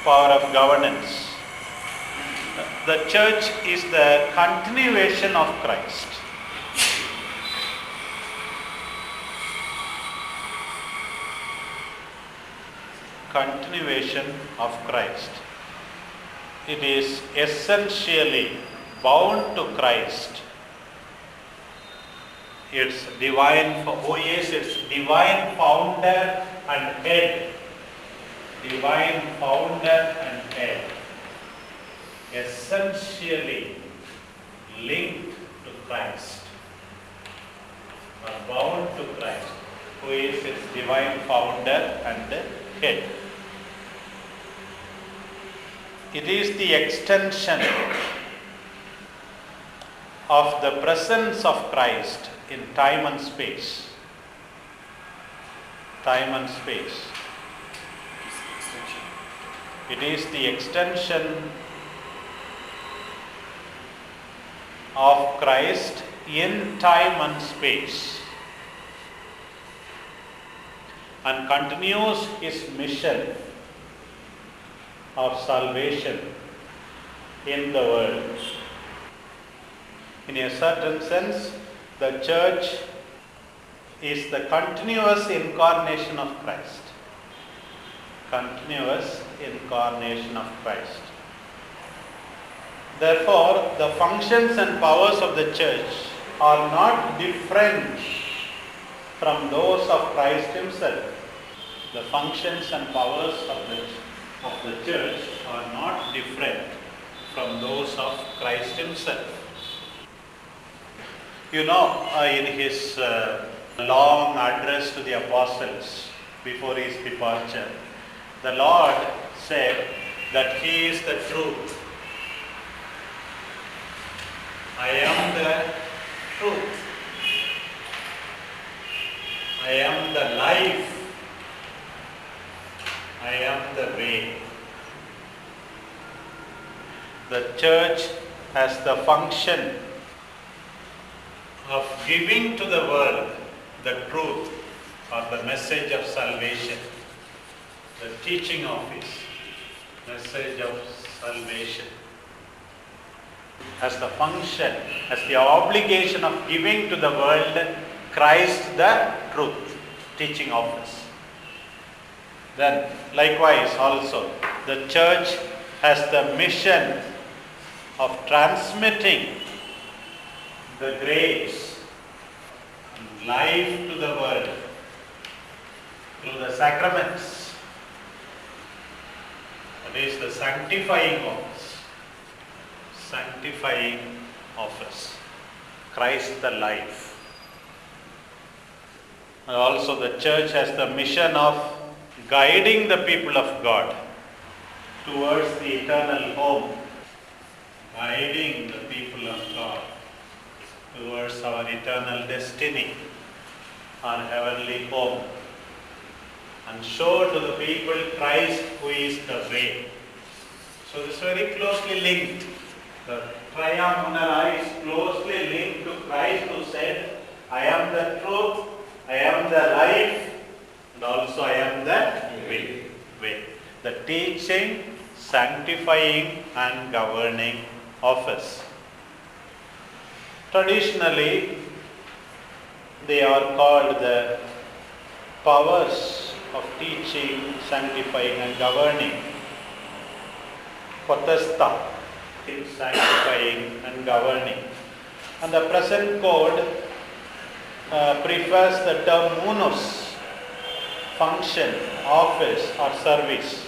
power of governance. The church is the continuation of Christ. Continuation of Christ. It is essentially bound to Christ. Its divine, who is its divine founder and head. Divine founder and head. Essentially linked to Christ. Or bound to Christ, who is its divine founder and head. It is the extension of the presence of Christ in time and space. Time and space. It is the extension of Christ in time and space, and continues his mission of salvation in the world. In a certain sense, the church is the continuous incarnation of Christ. Continuous incarnation of Christ. Therefore, the functions and powers of the church are not different from those of Christ himself. The functions and powers of the church are not different from those of Christ himself. You know, in his long address to the apostles before his departure, the Lord said that he is the truth. I am the truth. I am the life. I am the way. The church has the function of giving to the world the truth or the message of salvation, the teaching of his message of salvation. Has the function, has the obligation of giving to the world Christ the truth, teaching office. Then likewise also the church has the mission of transmitting the grace and life to the world through the sacraments. That is the sanctifying office. Sanctifying office. Christ the life. And also the church has the mission of guiding the people of God towards the eternal home. Guiding the people of God towards our eternal destiny, our heavenly home. And show to the people Christ who is the way. So this is very closely linked. The triumvirate is closely linked to Christ who said, I am the truth, I am the life, and also I am the way. The teaching, sanctifying and governing office. Traditionally, they are called the powers of teaching, sanctifying and governing. Potesta, sanctifying and governing. And the present code prefers the term munus, function, office or service.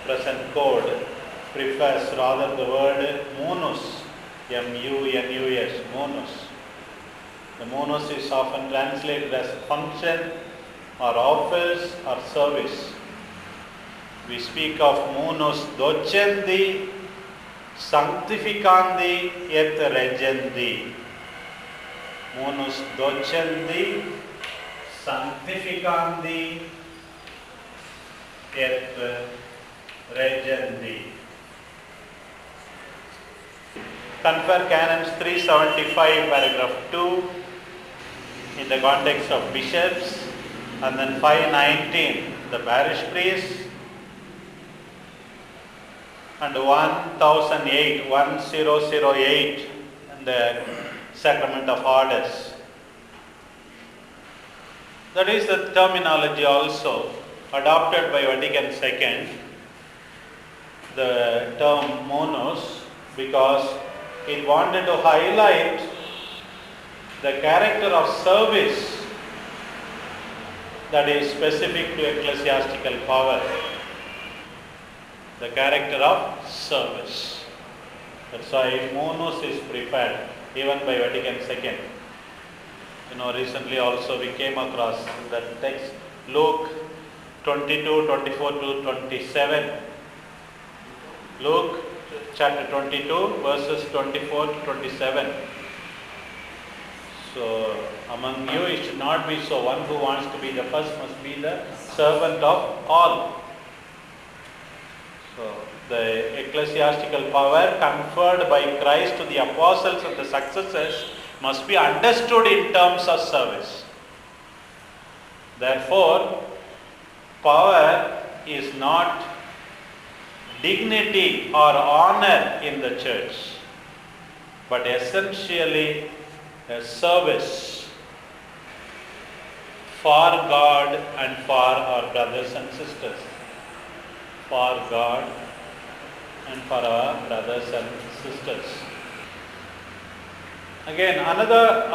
Present code prefers rather the word munus, M-U-N-U-S, munus. The munus is often translated as function or office or service. We speak of munus docendi, sanctificandi et regendi. Munus docendi, sanctificandi et regendi. Confer Canons 375 paragraph 2 in the context of bishops, and then 519 the parish priests, and 1008 in the Sacrament of Orders. That is the terminology also adopted by Vatican II, the term monos, because it wanted to highlight the character of service that is specific to ecclesiastical power. The character of service. That's why monos is preferred even by Vatican II. Recently also we came across the text Luke 22, 24 to 27. Luke chapter 22 verses 24 to 27. So among you it should not be so. One who wants to be the first must be the servant of all. So the ecclesiastical power conferred by Christ to the apostles and the successors must be understood in terms of service. Therefore, power is not dignity or honor in the church, but essentially a service for God and for our brothers and sisters. For God and for our brothers and sisters. Again, another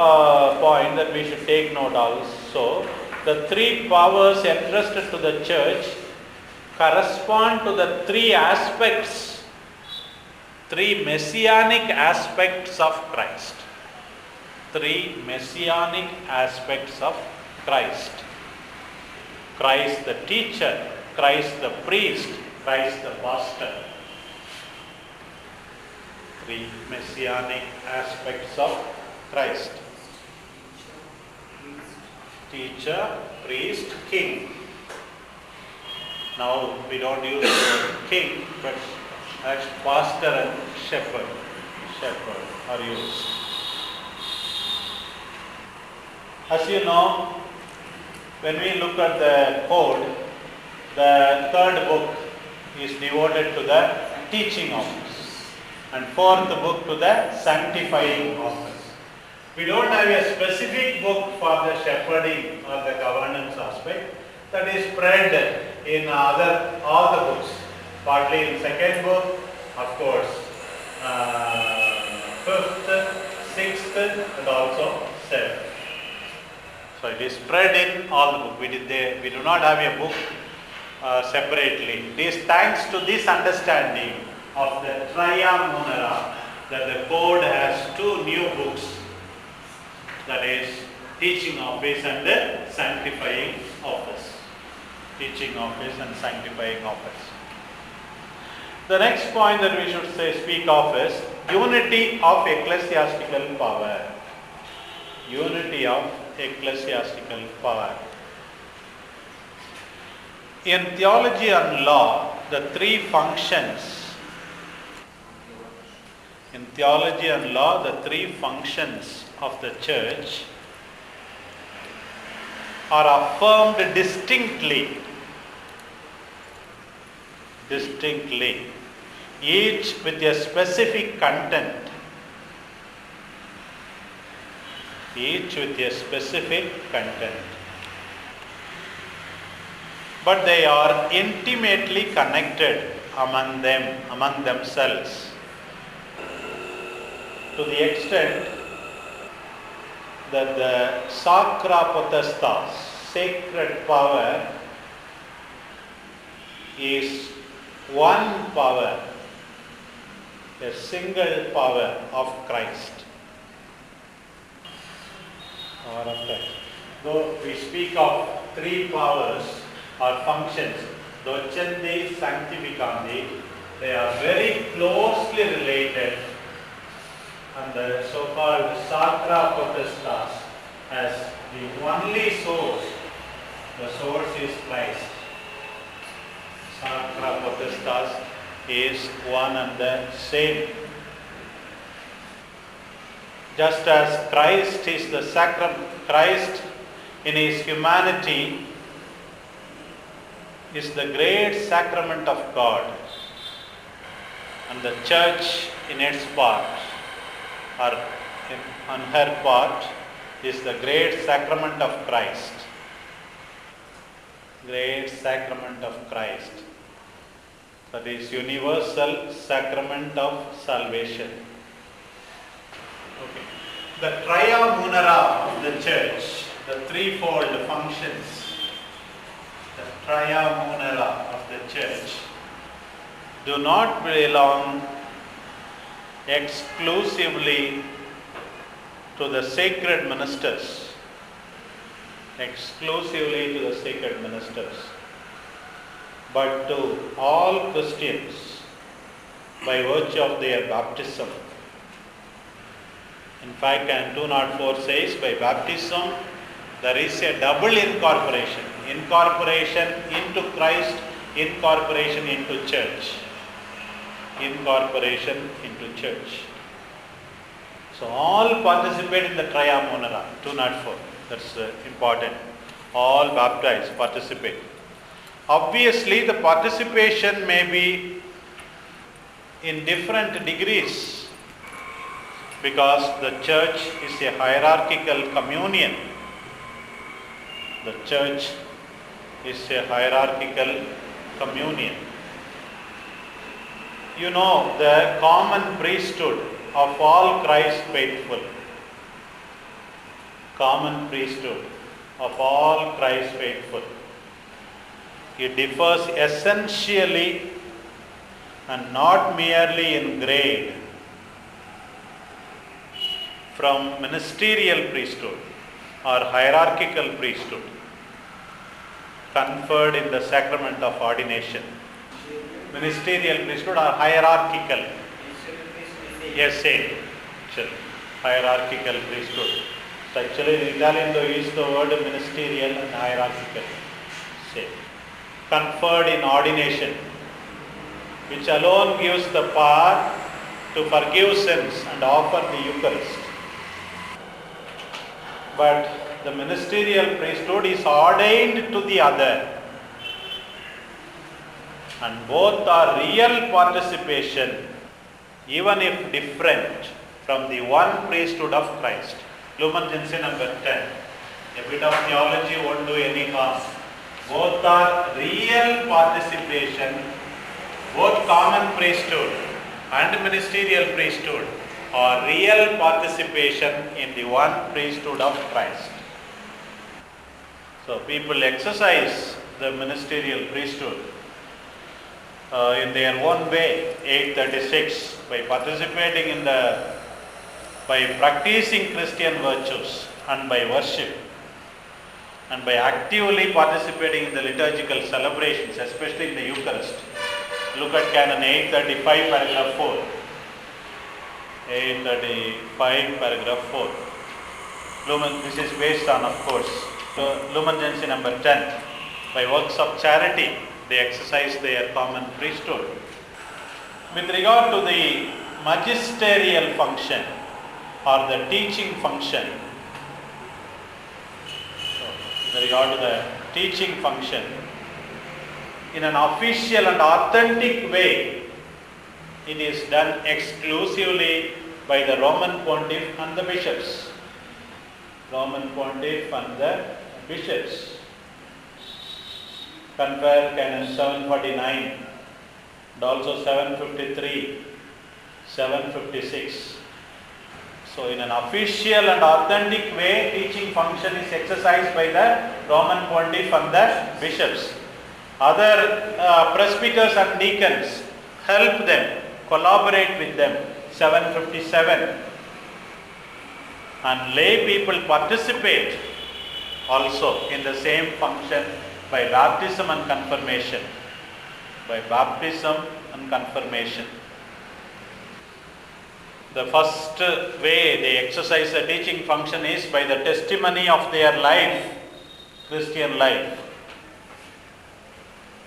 point that we should take note also, the three powers entrusted to the church correspond to the three aspects, three messianic aspects of Christ. Three messianic aspects of Christ. Christ the teacher, Christ the priest, Christ the pastor. Three messianic aspects of Christ. Teacher, priest, king. Now we don't use the word king, but as pastor and shepherd. Shepherd are used. As you know, when we look at the code, the third book is devoted to the teaching office and fourth book to the sanctifying office. We don't have a specific book for the shepherding or the governance aspect. That is spread in all the books. Partly in second book, of course, fifth, sixth, and also seventh. So it is spread in all the books. We do not have a book separately. It is thanks to this understanding of the Triam Munera that the code has two new books. That is teaching office and the sanctifying office. Teaching office and sanctifying office. The next point that we should speak of is unity of ecclesiastical power. Unity of ecclesiastical power. In theology and law, the three functions. In theology and law, the three functions of the church are affirmed distinctly, each with a specific content, but they are intimately connected among themselves, to the extent that the sacra potestas, sacred power, is one power, a single power of Christ. Though we speak of three powers or functions, docenti, sanctificandi, they are very closely related, and the so-called sacra potestas as the only source. The source is Christ. Sacra potestas is one and the same. Just as Christ is the Christ in his humanity is the great sacrament of God. and the church in its part, or on her part, is the great sacrament of Christ. Great sacrament of Christ. That is universal sacrament of salvation. Okay. The tria munera of the church, the threefold functions, the tria munera of the church, do not belong exclusively to the sacred ministers. Exclusively to the sacred ministers, but to all Christians by virtue of their baptism. In fact, and 204 says, by baptism there is a double incorporation. Incorporation into Christ, incorporation into church. Incorporation into church. So all participate in the tria munera, 204. That's important. All baptized participate. Obviously, the participation may be in different degrees because the church is a hierarchical communion. The church is a hierarchical communion. You know the common priesthood of all Christ faithful. Common priesthood of all Christ faithful. It differs essentially and not merely in grade from ministerial priesthood or hierarchical priesthood conferred in the sacrament of ordination. Ministerial priesthood or hierarchical. Yes, same. Hierarchical priesthood. So actually in Italian they use the word ministerial and hierarchical. Same. Conferred in ordination, which alone gives the power to forgive sins and offer the Eucharist. But the ministerial priesthood is ordained to the other, and both are real participation, even if different from the one priesthood of Christ. Lumen Gentium number 10. A bit of theology won't do any harm. Both are real participation, both common priesthood and ministerial priesthood are real participation in the one priesthood of Christ. So people exercise the ministerial priesthood in their own way, 836, by participating by practicing Christian virtues and by worship, and by actively participating in the liturgical celebrations, especially in the Eucharist. Look at Canon 835, paragraph 4. 835, paragraph 4. This is based on, of course, Lumen Gentium number 10. By works of charity, they exercise their common priesthood. With regard to the magisterial function or the teaching function, with regard to the teaching function, in an official and authentic way, it is done exclusively by the Roman Pontiff and the bishops. Roman Pontiff and the bishops. Compare Canon 749 and also 753, 756. So in an official and authentic way, teaching function is exercised by the Roman Pontiff and the bishops. Other presbyters and deacons help them, collaborate with them, 757. And lay people participate also in the same function by baptism and confirmation. By baptism and confirmation. The first way they exercise the teaching function is by the testimony of their life, Christian life,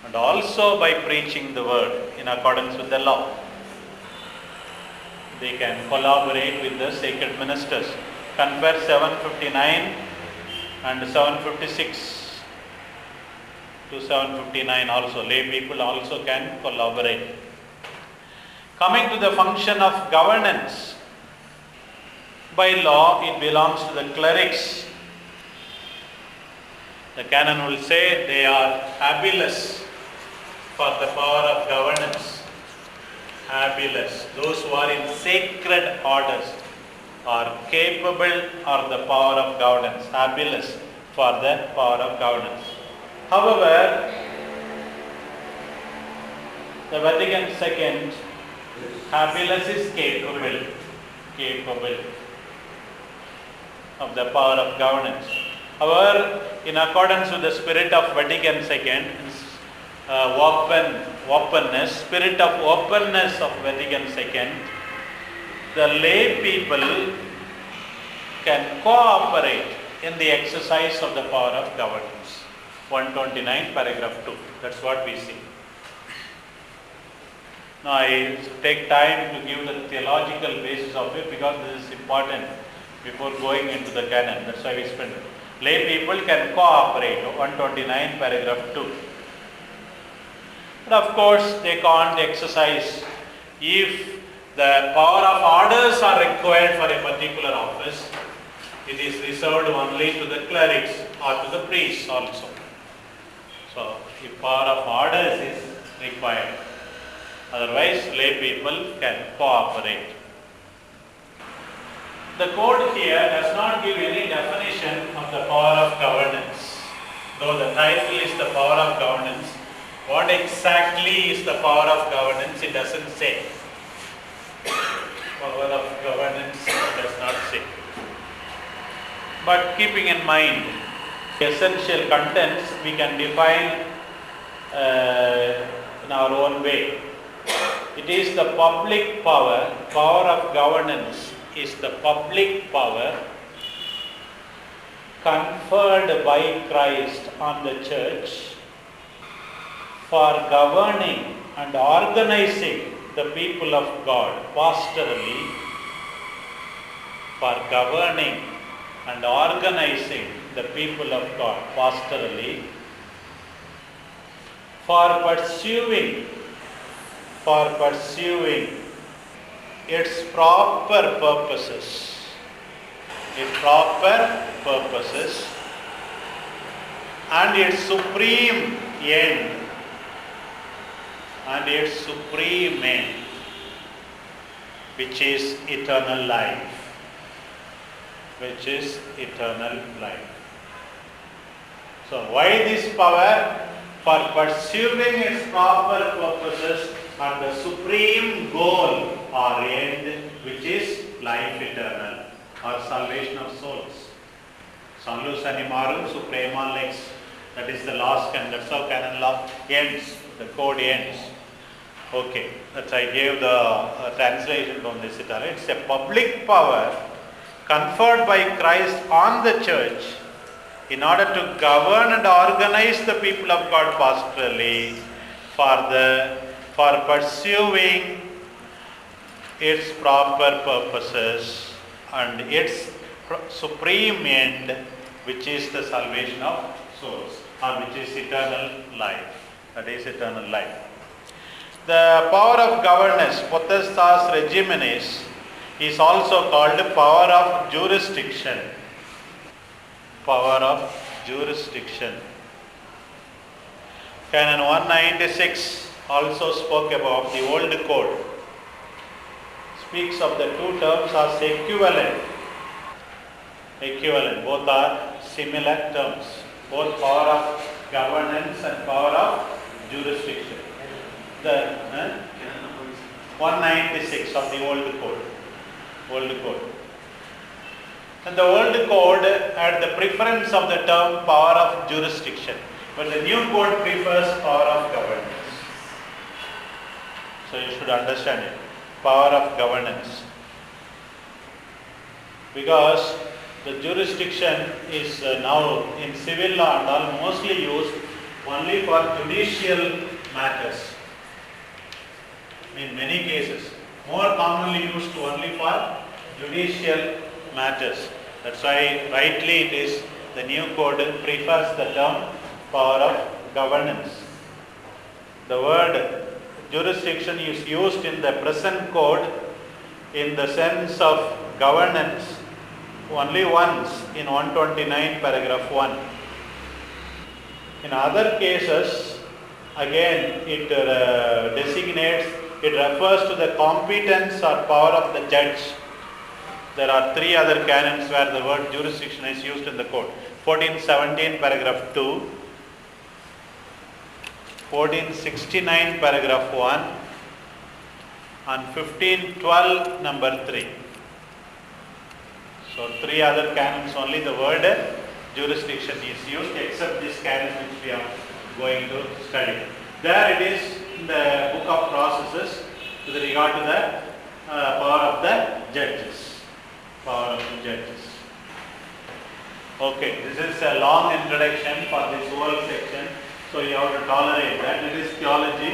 and also by preaching the word in accordance with the law. They can collaborate with the sacred ministers. Compare 759 and 756 to 759 also. Lay people also can collaborate. Coming to the function of governance, by law it belongs to the clerics. The canon will say they are habiless for the power of governance. Habiless. Those who are in sacred orders are capable of the power of governance. Habiless for the power of governance. However, the Vatican II, habiless is capable of the power of governance. However, in accordance with the spirit of Vatican II, spirit of openness of Vatican II, the lay people can cooperate in the exercise of the power of governance. 129 paragraph 2. That's what we see. Now I take time to give the theological basis of it because this is important before going into the canon. That's why we spend it. Lay people can cooperate. 129 paragraph 2. But of course they can't exercise if the power of orders are required for a particular office. It is reserved only to the clerics or to the priests also. So if power of orders is required, otherwise lay people can cooperate. The code here does not give any definition of the power of governance. Though the title is the power of governance, what exactly is the power of governance? It doesn't say. Power of governance it does not say. But keeping in mind essential contents, we can define in our own way. It is the public power. Power of governance is the public power conferred by Christ on the church for governing and organizing the people of God pastorally, for governing and organizing the people of God pastorally, for pursuing its proper purposes, and its supreme end, which is eternal life. So why this power? For pursuing its proper purposes and the supreme goal or end, which is life eternal or salvation of souls. Salus animarum suprema lex. That is the last canon. That's how canon law ends. The code ends. Okay, that's I gave the translation from this Italian. It's a public power conferred by Christ on the church in order to govern and organize the people of God pastorally for pursuing its proper purposes and its supreme end, which is the salvation of souls, or which is eternal life. That is eternal life. The power of governance, potestas regimenis, is also called power of jurisdiction. Canon 196 also spoke about the old code. Speaks of the two terms as equivalent. Both are similar terms. Both power of governance and power of jurisdiction. The 196 of the old code. And the old code had the preference of the term power of jurisdiction, but the new code prefers power of governance. So you should understand it. Power of governance. Because the jurisdiction is now in civil law and all mostly used only for judicial matters. In many cases, more commonly used only for judicial matters. That's why rightly it is the new code prefers the term power of governance. The word jurisdiction is used in the present code in the sense of governance only once in 129 paragraph 1. In other cases, again it designates, it refers to the competence or power of the judge. There are 3 other canons where the word jurisdiction is used in the code. 1417 paragraph 2, 1469 paragraph 1 and 1512 number 3. So 3 other canons only the word jurisdiction is used, except this canon which we are going to study. There it is in the book of processes with regard to the power of the judges. Power of the judges. Okay, this is a long introduction for this whole section, so you have to tolerate that. It is theology,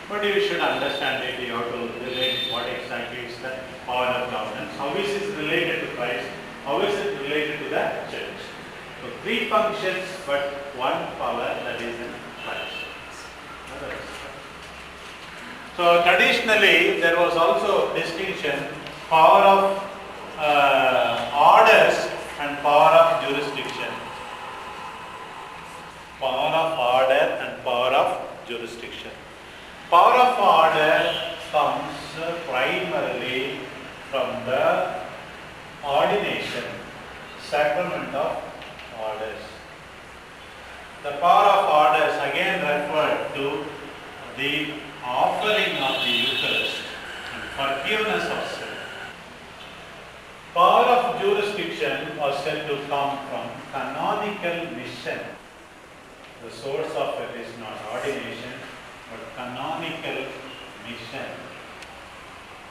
but you should understand it. You have to relate what exactly is the power of governance. How is it related to Christ? How is it related to the church? So 3 functions, but 1 power, that is in Christ. So traditionally there was also distinction, power of orders and power of jurisdiction. Power of order and power of jurisdiction. Power of order comes primarily from the ordination, sacrament of orders. The power of orders again referred to the offering of the Eucharist and forgiveness of sin. Power of jurisdiction was said to come from canonical mission. The source of it is not ordination, but canonical mission.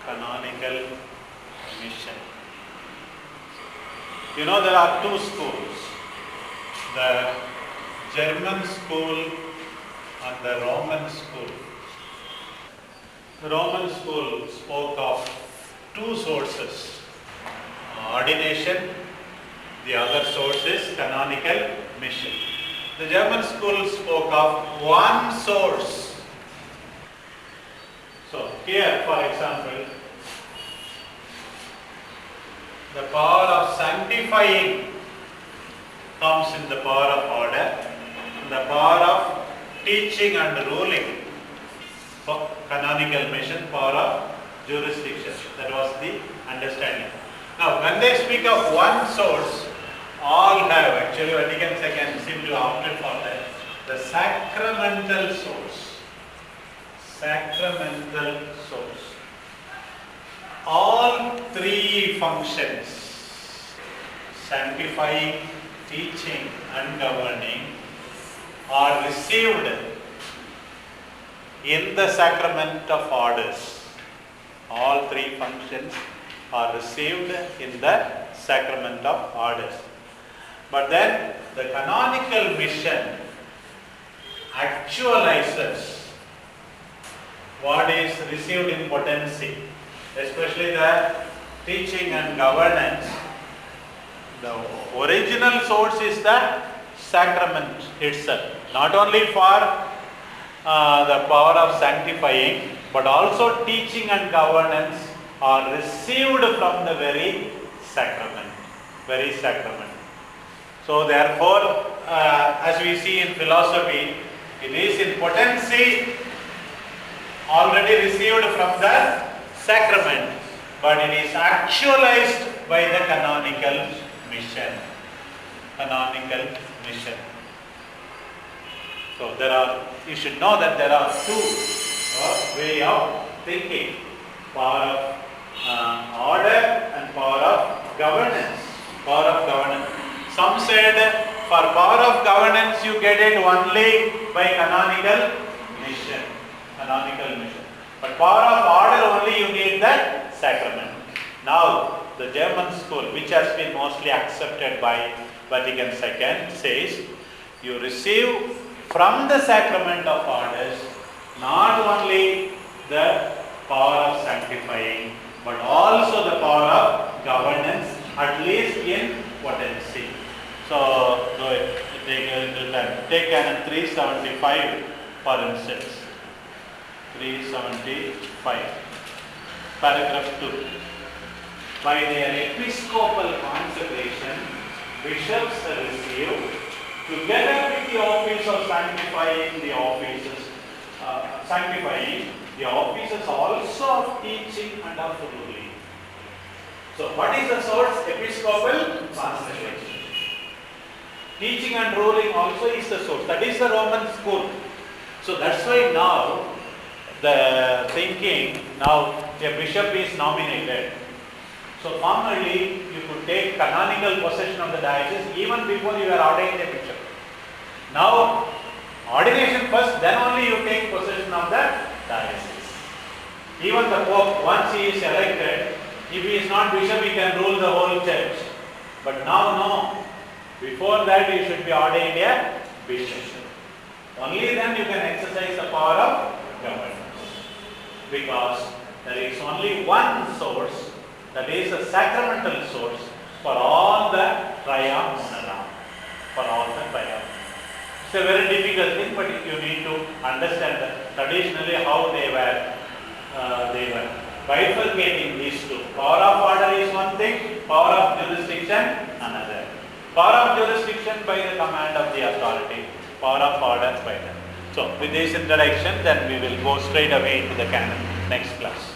Canonical mission. You know, there are 2 schools, the German school and the Roman school. The Roman school spoke of 2 sources, ordination, the other source is canonical mission. The German school spoke of 1 source. So here, for example, the power of sanctifying comes in the power of order, and the power of teaching and ruling, canonical mission, power of jurisdiction. That was the understanding. Now, when they speak of 1 source, all have, actually Vatican II seem to opt for that, the sacramental source. Sacramental source. All 3 functions, sanctifying, teaching and governing, are received in the sacrament of orders. All 3 functions are received in the sacrament of orders. But then the canonical mission actualizes what is received in potency, especially the teaching and governance. The original source is the sacrament itself, not only for the power of sanctifying, but also teaching and governance are received from the very sacrament. Very sacrament. So therefore, as we see in philosophy, it is in potency already received from the sacrament, but it is actualized by the canonical mission. Canonical mission. So you should know that there are 2 way of thinking: power of order and power of governance. Power of governance. Some said for power of governance you get it only by canonical mission. Canonical mission. But power of order only you need the sacrament. Now the German school, which has been mostly accepted by Vatican II, says you receive from the sacrament of orders not only the power of sanctifying, but also the power of governance, at least in potency. So take canon 375 for instance. 375. Paragraph 2. By their episcopal consecration, bishops receive, together with the office of sanctifying the offices, also of teaching and of ruling. So, what is the source? Episcopal consecration. Teaching and ruling also is the source. That is the Roman school. So that's why now the thinking, now a bishop is nominated. So formerly you could take canonical possession of the diocese even before you are ordained a bishop. Now ordination first, then only you take possession of the diocese. Even the Pope, once he is elected, if he is not bishop, he can rule the whole church. But now no. Before that you should be ordained a bishop. Only then you can exercise the power of government. Because there is only one source, that is a sacramental source for all the Rayappan. For all the Rayappan. It's a very difficult thing, but you need to understand that traditionally how they were bifurcating these two. Power of order is one thing, power of jurisdiction another. Power of jurisdiction by the command of the authority, power of order by them. So, with this introduction, then we will go straight away into the canon next class.